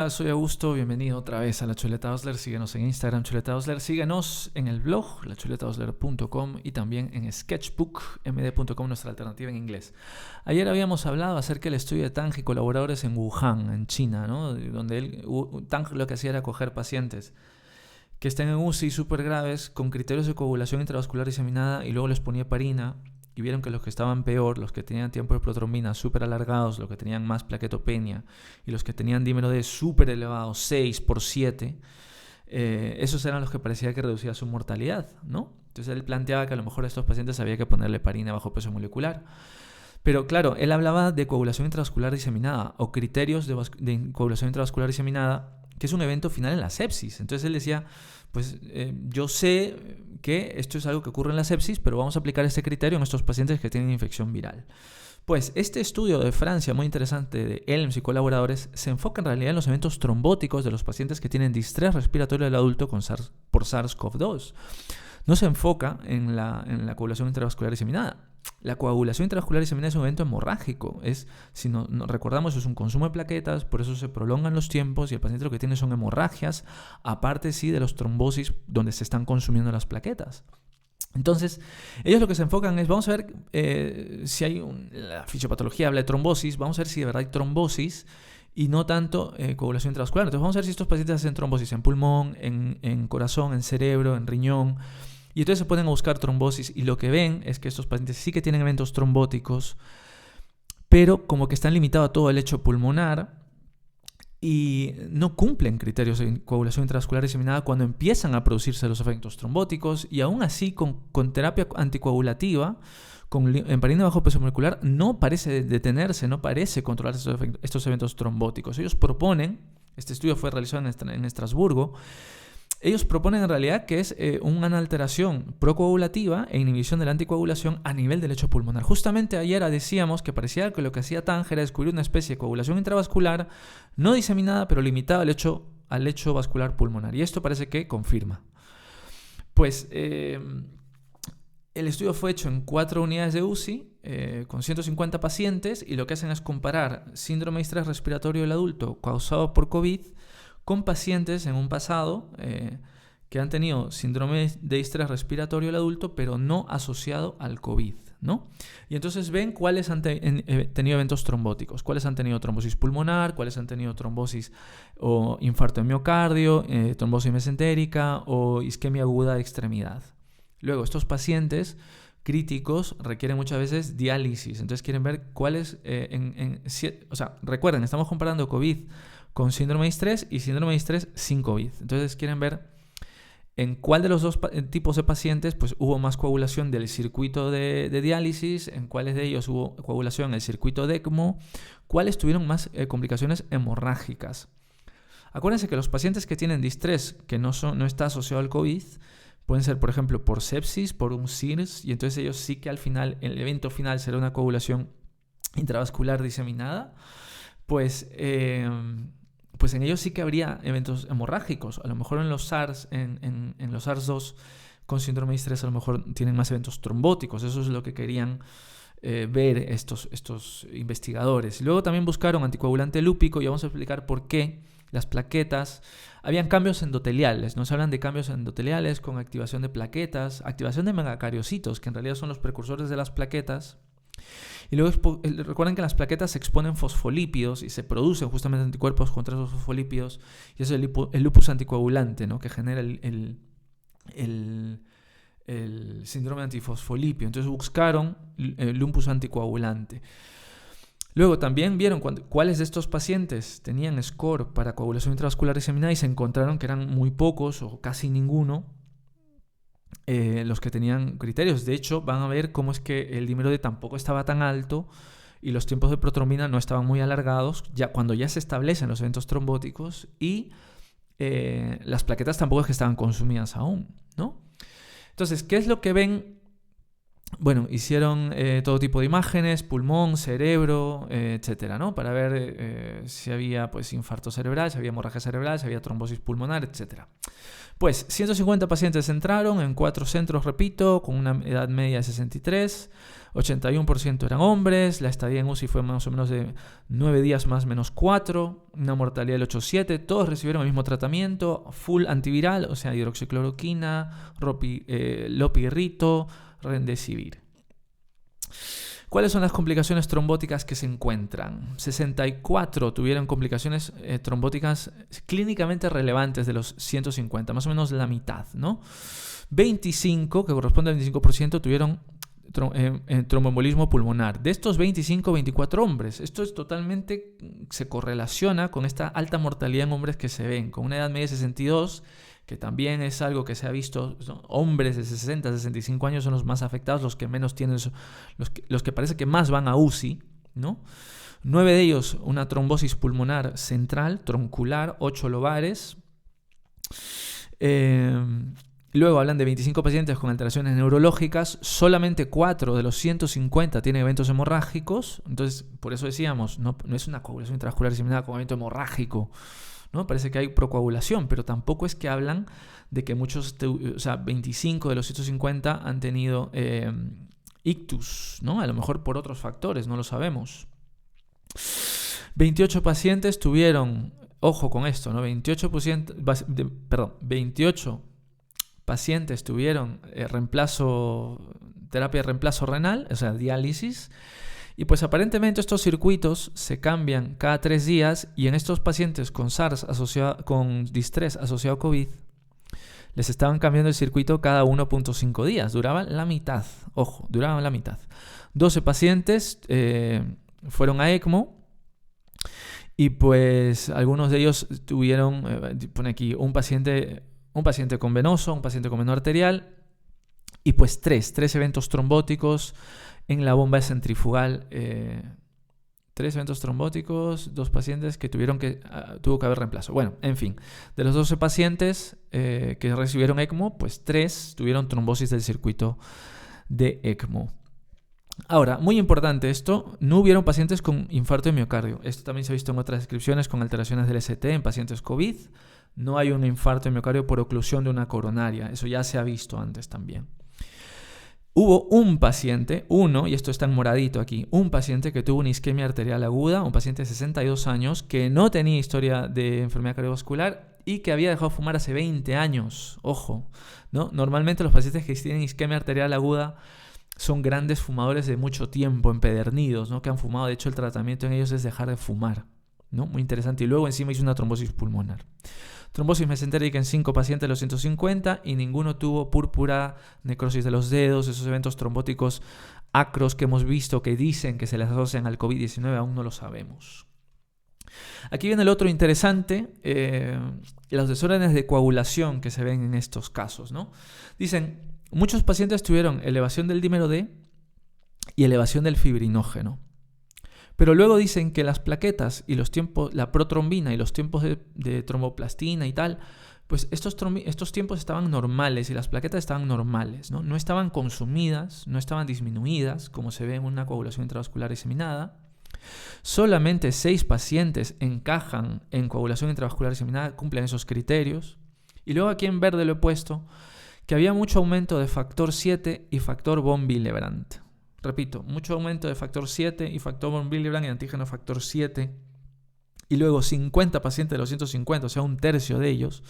Hola, soy Augusto, bienvenido otra vez a La Chuleta Osler. Síguenos en Instagram, Chuleta Osler. Síguenos en el blog, lachuletaosler.com y también en sketchbookmd.com, nuestra alternativa en inglés. Ayer habíamos hablado acerca del estudio de Tang y colaboradores en Wuhan, en China, ¿no? Donde Tang lo que hacía era coger pacientes que estén en UCI súper graves con criterios de coagulación intravascular diseminada y luego les ponía heparina. Y vieron que los que estaban peor, los que tenían tiempo de protrombina súper alargados, los que tenían más plaquetopenia y los que tenían dímero D súper elevado, 6 por 7, esos eran los que parecía que reducía su mortalidad, ¿no? Entonces él planteaba que a lo mejor a estos pacientes había que ponerle heparina bajo peso molecular. Pero claro, él hablaba de coagulación intravascular diseminada o criterios de coagulación intravascular diseminada, que es un evento final en la sepsis. Entonces él decía, pues yo sé que esto es algo que ocurre en la sepsis, pero vamos a aplicar este criterio en estos pacientes que tienen infección viral. Pues este estudio de Francia, muy interesante, de Elms y colaboradores, se enfoca en realidad en los eventos trombóticos de los pacientes que tienen distrés respiratorio del adulto por SARS-CoV-2. No se enfoca en la coagulación intravascular diseminada. La coagulación intravascular diseminada es un evento hemorrágico. Si no recordamos, es un consumo de plaquetas, por eso se prolongan los tiempos y el paciente lo que tiene son hemorragias, aparte sí de los trombosis donde se están consumiendo las plaquetas. Entonces, ellos lo que se enfocan es, vamos a ver si hay la fisiopatología habla de trombosis, vamos a ver si de verdad hay trombosis y no tanto coagulación intravascular. Entonces vamos a ver si estos pacientes hacen trombosis en pulmón, en corazón, en cerebro, en riñón. Y entonces se ponen a buscar trombosis y lo que ven es que estos pacientes sí que tienen eventos trombóticos, pero como que están limitados a todo el lecho pulmonar y no cumplen criterios de coagulación intravascular diseminada cuando empiezan a producirse los efectos trombóticos, y aún así con terapia anticoagulativa, con heparina bajo peso molecular, no parece detenerse, no parece controlar estos eventos trombóticos. Ellos proponen, este estudio fue realizado en Estrasburgo, ellos proponen en realidad que es una alteración procoagulativa e inhibición de la anticoagulación a nivel del lecho pulmonar. Justamente ayer decíamos que parecía que lo que hacía Tang era descubrir una especie de coagulación intravascular no diseminada, pero limitada al lecho vascular pulmonar. Y esto parece que confirma. Pues el estudio fue hecho en 4 unidades de UCI con 150 pacientes, y lo que hacen es comparar síndrome de estrés respiratorio del adulto causado por COVID con pacientes en un pasado que han tenido síndrome de estrés respiratorio del adulto, pero no asociado al COVID, ¿no? Y entonces ven cuáles han tenido eventos trombóticos, cuáles han tenido trombosis pulmonar, cuáles han tenido trombosis o infarto de miocardio, trombosis mesentérica o isquemia aguda de extremidad. Luego, estos pacientes críticos requieren muchas veces diálisis, entonces quieren ver cuáles, recuerden, estamos comparando COVID con síndrome de estrés y síndrome de estrés sin COVID. Entonces quieren ver en cuál de los dos tipos de pacientes pues, hubo más coagulación del circuito de diálisis, en cuáles de ellos hubo coagulación en el circuito de ECMO, cuáles tuvieron más complicaciones hemorrágicas. Acuérdense que los pacientes que tienen distrés que no está asociado al COVID pueden ser, por ejemplo, por sepsis, por un SIRS, y entonces ellos sí que al final, el evento final será una coagulación intravascular diseminada, pues en ellos sí que habría eventos hemorrágicos. A lo mejor en los SARS, en los SARS-2 con síndrome de estrés, a lo mejor tienen más eventos trombóticos. Eso es lo que querían ver estos investigadores. Y luego también buscaron anticoagulante lúpico, y vamos a explicar por qué las plaquetas. Habían cambios endoteliales. Nos hablan de cambios endoteliales con activación de plaquetas, activación de megacariocitos, que en realidad son los precursores de las plaquetas. Y luego recuerden que las plaquetas se exponen fosfolípidos y se producen justamente anticuerpos contra esos fosfolípidos, y eso es el lupus anticoagulante, ¿no? Que genera el síndrome antifosfolípido. Entonces buscaron el lupus anticoagulante. Luego también vieron cuáles de estos pacientes tenían score para coagulación intravascular diseminada, y se encontraron que eran muy pocos o casi ninguno los que tenían criterios. De hecho, van a ver cómo es que el dímero D tampoco estaba tan alto y los tiempos de protrombina no estaban muy alargados cuando ya se establecen los eventos trombóticos, y las plaquetas tampoco es que estaban consumidas aún, ¿no? Entonces, ¿qué es lo que ven Bueno, hicieron todo tipo de imágenes, pulmón, cerebro, etcétera, ¿no? Para ver si había pues, infarto cerebral, si había hemorragia cerebral, si había trombosis pulmonar, etcétera. Pues 150 pacientes entraron en 4 centros, repito, con una edad media de 63, 81% eran hombres, la estadía en UCI fue más o menos de 9 días más menos 4, una mortalidad del 8,7, todos recibieron el mismo tratamiento, full antiviral, o sea, hidroxicloroquina, lopirrito, remdesivir. ¿Cuáles son las complicaciones trombóticas que se encuentran? 64 tuvieron complicaciones trombóticas clínicamente relevantes de los 150, más o menos la mitad, ¿no? 25, que corresponde al 25%, tuvieron tromboembolismo pulmonar. De estos 25, 24 hombres. Esto es totalmente, se correlaciona con esta alta mortalidad en hombres que se ven, con una edad media de 62, que también es algo que se ha visto. Hombres de 60, 65 años son los más afectados, los que menos tienen, los que parece que más van a UCI, ¿no? 9 de ellos una trombosis pulmonar central, troncular, 8 lobares. Luego hablan de 25 pacientes con alteraciones neurológicas, solamente 4 de los 150 tienen eventos hemorrágicos, entonces por eso decíamos, no es una coagulación intravascular diseminada con evento hemorrágico, ¿no? Parece que hay procoagulación, pero tampoco es que hablan de que muchos, o sea, 25 de los 150 han tenido ictus, ¿no? A lo mejor por otros factores, no lo sabemos. 28 pacientes tuvieron, ojo con esto, ¿no? 28 pacientes tuvieron terapia de reemplazo renal, o sea, diálisis. Y pues aparentemente estos circuitos se cambian cada 3 días y en estos pacientes con SARS con distrés asociado a COVID les estaban cambiando el circuito cada 1.5 días. Duraban la mitad, ojo, duraban la mitad. 12 pacientes fueron a ECMO y pues algunos de ellos tuvieron, pone aquí, un paciente con venoso, un paciente con veno arterial y pues 3 eventos trombóticos en la bomba centrifugal, 3 eventos trombóticos, 2 pacientes que tuvo que haber reemplazo. Bueno, en fin, de los 12 pacientes que recibieron ECMO, pues 3 tuvieron trombosis del circuito de ECMO. Ahora, muy importante esto, no hubieron pacientes con infarto de miocardio. Esto también se ha visto en otras descripciones con alteraciones del ST en pacientes COVID. No hay un infarto de miocardio por oclusión de una coronaria. Eso ya se ha visto antes también. Hubo un paciente, y esto está en moradito aquí, un paciente que tuvo una isquemia arterial aguda, un paciente de 62 años que no tenía historia de enfermedad cardiovascular y que había dejado de fumar hace 20 años. Ojo, ¿no? Normalmente los pacientes que tienen isquemia arterial aguda son grandes fumadores de mucho tiempo, empedernidos, ¿no? Que han fumado. De hecho, el tratamiento en ellos es dejar de fumar, ¿no? Muy interesante. Y luego encima hizo una trombosis pulmonar. Trombosis mesentérica en 5 pacientes de los 150 y ninguno tuvo púrpura, necrosis de los dedos, esos eventos trombóticos acros que hemos visto que dicen que se les asocian al COVID-19, aún no lo sabemos. Aquí viene el otro interesante, los desórdenes de coagulación que se ven en estos casos, ¿no? Dicen, muchos pacientes tuvieron elevación del dímero D y elevación del fibrinógeno. Pero luego dicen que las plaquetas y los tiempos, la protrombina y los tiempos de tromboplastina y tal, pues estos tiempos estaban normales y las plaquetas estaban normales, ¿no? No estaban consumidas, no estaban disminuidas, como se ve en una coagulación intravascular diseminada. Solamente 6 pacientes encajan en coagulación intravascular diseminada, cumplen esos criterios. Y luego aquí en verde lo he puesto que había mucho aumento de factor 7 y factor von Willebrand. Repito, mucho aumento de factor 7 y factor von Willebrand y antígeno factor 7. Y luego 50 pacientes de los 150, o sea, un tercio de ellos,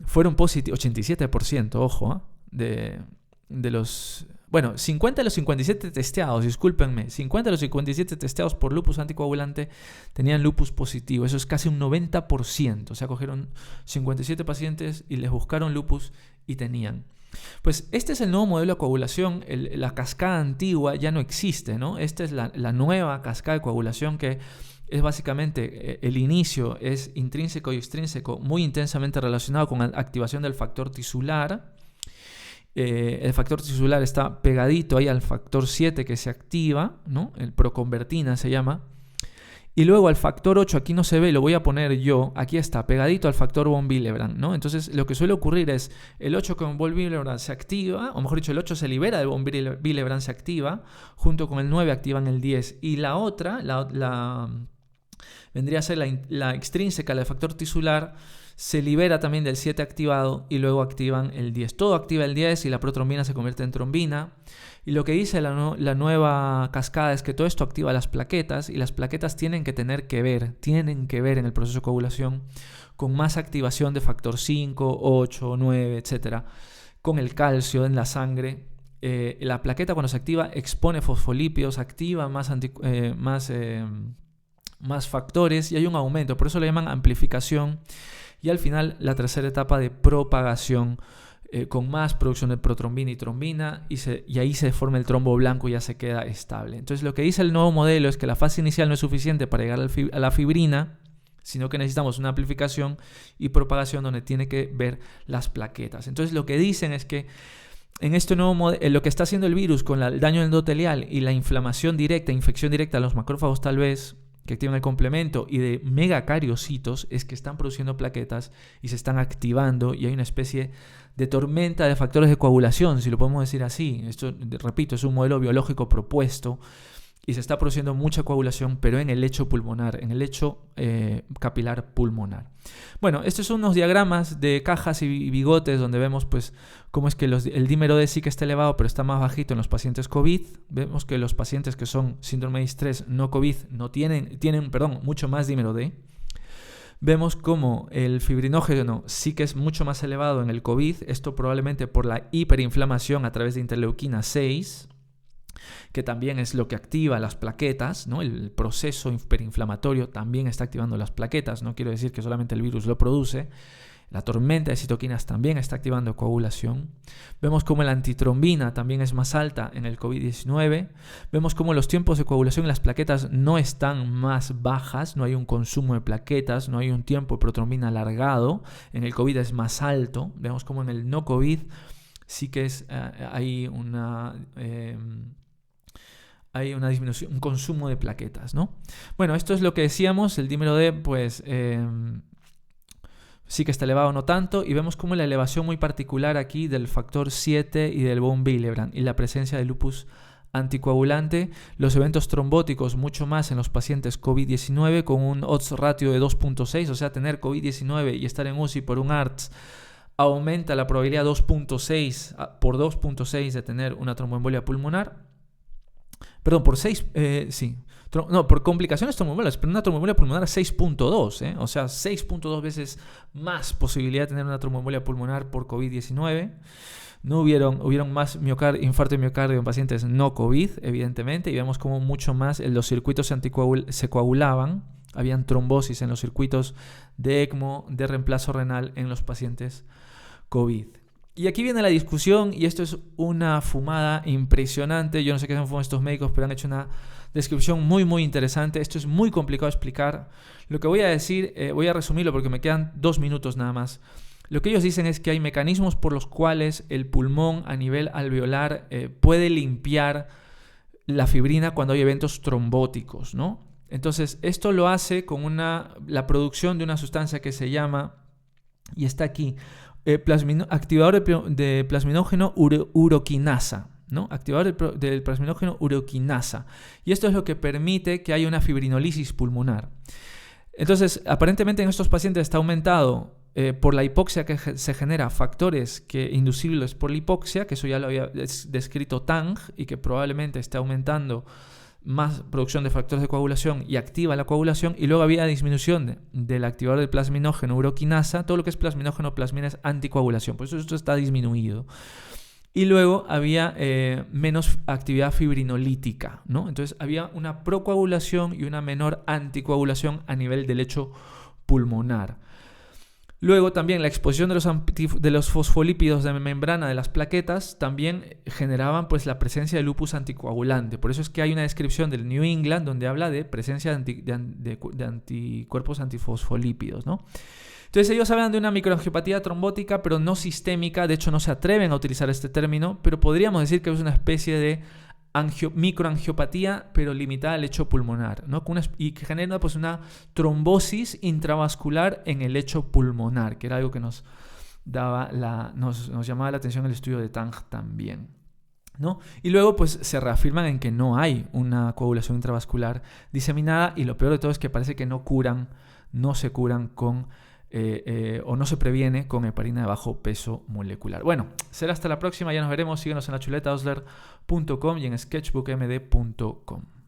fueron positivos, 87%, ojo, de los... Bueno, 50 de los 57 testeados, discúlpenme, 50 de los 57 testeados por lupus anticoagulante tenían lupus positivo. Eso es casi un 90%. O sea, cogieron 57 pacientes y les buscaron lupus y tenían. Pues este es el nuevo modelo de coagulación. La cascada antigua ya no existe, ¿no? Esta es la nueva cascada de coagulación que es básicamente el inicio, es intrínseco y extrínseco, muy intensamente relacionado con la activación del factor tisular. El factor tisular está pegadito ahí al factor 7 que se activa, ¿no? El proconvertina se llama. Y luego al factor 8, aquí no se ve, lo voy a poner yo, aquí está, pegadito al factor von Willebrand, ¿no? Entonces lo que suele ocurrir es, el 8 con von Willebrand se activa, o mejor dicho, el 8 se libera de von Willebrand, se activa, junto con el 9 activan el 10. Y la otra, vendría a ser la extrínseca, la de factor tisular, se libera también del 7 activado y luego activan el 10. Todo activa el 10 y la protrombina se convierte en trombina. Y lo que dice la nueva cascada es que todo esto activa las plaquetas y las plaquetas tienen que ver en el proceso de coagulación con más activación de factor 5, 8, 9, etc. Con el calcio en la sangre. La plaqueta cuando se activa expone fosfolípidos, activa más factores y hay un aumento. Por eso le llaman amplificación. Y al final la tercera etapa de propagación con más producción de protrombina y trombina y ahí se forma el trombo blanco y ya se queda estable. Entonces lo que dice el nuevo modelo es que la fase inicial no es suficiente para llegar a la fibrina, sino que necesitamos una amplificación y propagación donde tiene que ver las plaquetas. Entonces lo que dicen es que en este nuevo modelo, lo que está haciendo el virus con el daño endotelial y la inflamación directa, infección directa a los macrófagos tal vez, que activan el complemento y de megacariocitos, es que están produciendo plaquetas y se están activando y hay una especie de tormenta de factores de coagulación, si lo podemos decir así. Esto, repito, es un modelo biológico propuesto y se está produciendo mucha coagulación, pero en el lecho pulmonar, en el lecho capilar pulmonar. Bueno, estos son unos diagramas de cajas y bigotes donde vemos pues cómo es que el dímero D sí que está elevado, pero está más bajito en los pacientes COVID. Vemos que los pacientes que son síndrome de estrés no COVID tienen mucho más dímero D. Vemos como el fibrinógeno sí que es mucho más elevado en el COVID, esto probablemente por la hiperinflamación a través de interleuquina 6, que también es lo que activa las plaquetas, ¿no? El proceso hiperinflamatorio también está activando las plaquetas, no quiero decir que solamente el virus lo produce. La tormenta de citoquinas también está activando coagulación. Vemos cómo la antitrombina también es más alta en el COVID-19. Vemos cómo los tiempos de coagulación en las plaquetas no están más bajas, no hay un consumo de plaquetas, no hay un tiempo de protrombina alargado. En el COVID es más alto. Vemos cómo en el no COVID sí que hay una disminución, un consumo de plaquetas, ¿no? Bueno, esto es lo que decíamos, el dímero D, pues sí que está elevado, no tanto, y vemos como la elevación muy particular aquí del factor 7 y del von Willebrand y la presencia de lupus anticoagulante, los eventos trombóticos mucho más en los pacientes COVID-19 con un odds ratio de 2.6, o sea, tener COVID-19 y estar en UCI por un ARTS aumenta la probabilidad 2.6 por 2.6 de tener una tromboembolia pulmonar. Perdón, por 6, sí. No, por complicaciones tromboembólicas, pero una tromboembolia pulmonar 6.2, o sea, 6.2 veces más posibilidad de tener una tromboembolia pulmonar por COVID-19. No hubieron más infarto de miocardio en pacientes no COVID, evidentemente, y vemos como mucho más los circuitos se coagulaban, habían trombosis en los circuitos de ECMO, de reemplazo renal en los pacientes COVID. Y aquí viene la discusión, y esto es una fumada impresionante. Yo no sé qué han fumado estos médicos, pero han hecho una descripción muy, muy interesante. Esto es muy complicado de explicar. Lo que voy a decir, voy a resumirlo porque me quedan 2 minutos nada más. Lo que ellos dicen es que hay mecanismos por los cuales el pulmón a nivel alveolar puede limpiar la fibrina cuando hay eventos trombóticos, ¿no? Entonces, esto lo hace con la producción de una sustancia que se llama, y está aquí, activador de plasminógeno uroquinasa, ¿no? Activador del plasminógeno uroquinasa. Y esto es lo que permite que haya una fibrinolisis pulmonar. Entonces, aparentemente en estos pacientes está aumentado por la hipoxia que se genera factores inducibles por la hipoxia, que eso ya lo había descrito Tang, y que probablemente esté aumentando más producción de factores de coagulación y activa la coagulación, y luego había disminución del activador del plasminógeno uroquinasa. Todo lo que es plasminógeno, plasmina es anticoagulación, por eso esto está disminuido. Y luego había menos actividad fibrinolítica, ¿no? Entonces había una procoagulación y una menor anticoagulación a nivel del lecho pulmonar. Luego también la exposición de los fosfolípidos de membrana de las plaquetas también generaban pues la presencia de lupus anticoagulante. Por eso es que hay una descripción del New England donde habla de presencia de anticuerpos antifosfolípidos, ¿no? Entonces ellos hablan de una microangiopatía trombótica, pero no sistémica. De hecho no se atreven a utilizar este término, pero podríamos decir que es una especie de microangiopatía, pero limitada al lecho pulmonar, ¿no? Y que genera pues, una trombosis intravascular en el lecho pulmonar, que era algo que nos llamaba la atención el estudio de Tang también, ¿no? Y luego pues se reafirman en que no hay una coagulación intravascular diseminada, y lo peor de todo es que parece que no se curan con o no se previene con heparina de bajo peso molecular. Bueno, será hasta la próxima, ya nos veremos. Síguenos en lachuletahosler.com y en sketchbookmd.com.